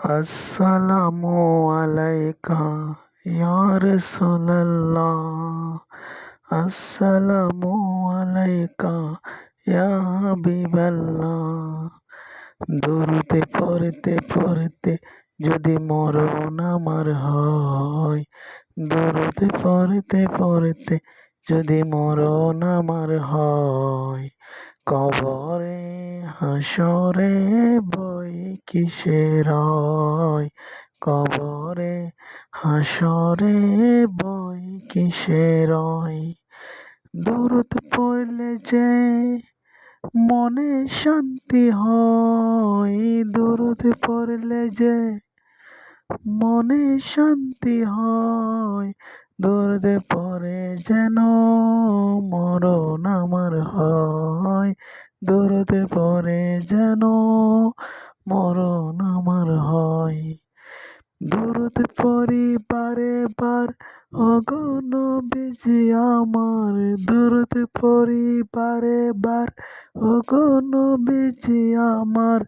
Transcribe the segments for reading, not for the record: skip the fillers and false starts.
আসসালামু আলাইকা ইয়া রাসূলাল্লাহ। আসসালামু আলাইকা ইয়া হাবিবাল্লাহ। দরুদে পড়তে পড়তে যদি মরণ আমার হয়, দরুদে পড়তে পড়তে যদি মরণ আমার হয়, কবরে হাসরে বই কিসের হয়, কবরে হাসরে বই কিসের হয়। দরুদ পড়লে যে মনে শান্তি হয়, দরুদ পড়লে যে মনে শান্তি হয়, দরুদ পড়ে যেন মরণ আমার হয়, দরুদ পড়ে যেন মরণ আমার হয়। দরুদ পড়ি বারে বার ওগো নবীজি আমার, দরুদ পড়ি বারে বার ওগো নবীজি আমার।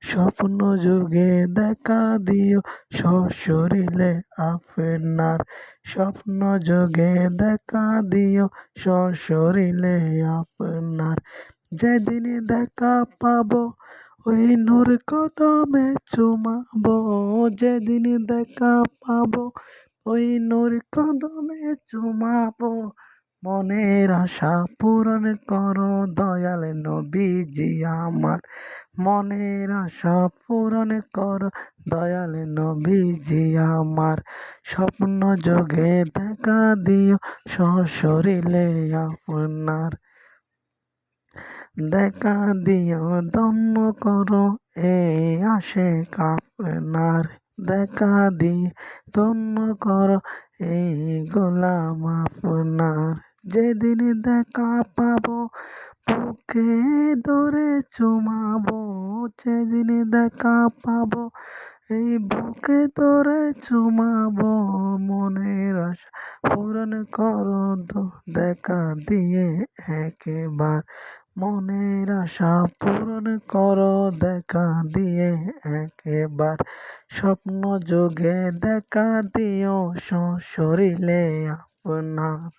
স্বপ্ন যুগে দেখা দিও সশরীরে আপনার, স্বপ্ন যুগে দেখা দিও সশরীরে আপনার। যেদিন দেখা পাবো ওই নূর কদমে চুমাবো, যেদিন দেখা পাবো ওই নূর কদমে চুমাবো। মনের আশা পূরণ করো দয়াল নবীজি আমার, মনের আশা পূরণ করো দয়াল নবীজি আমার। স্বপ্ন যোগে দেখা দিও সশরীরে আপনার, দেখা দিও ধন্য করো এই আশিক আপনার, দেখা দিয়ে ধন্য করো এই গোলাম আপনার। যেদিন দেখা পাবো বুকে ধরে চুমাবো, যেদিন দেখা পাবো এই বুকে ধরে চুমাবো। মনের আশা পূরণ করো দেখা দিয়ে একবার, মনের আশা পূরণ করো দেখা দিয়ে একবার। স্বপ্ন যোগে দেখা দিও সশরীরে আপনার।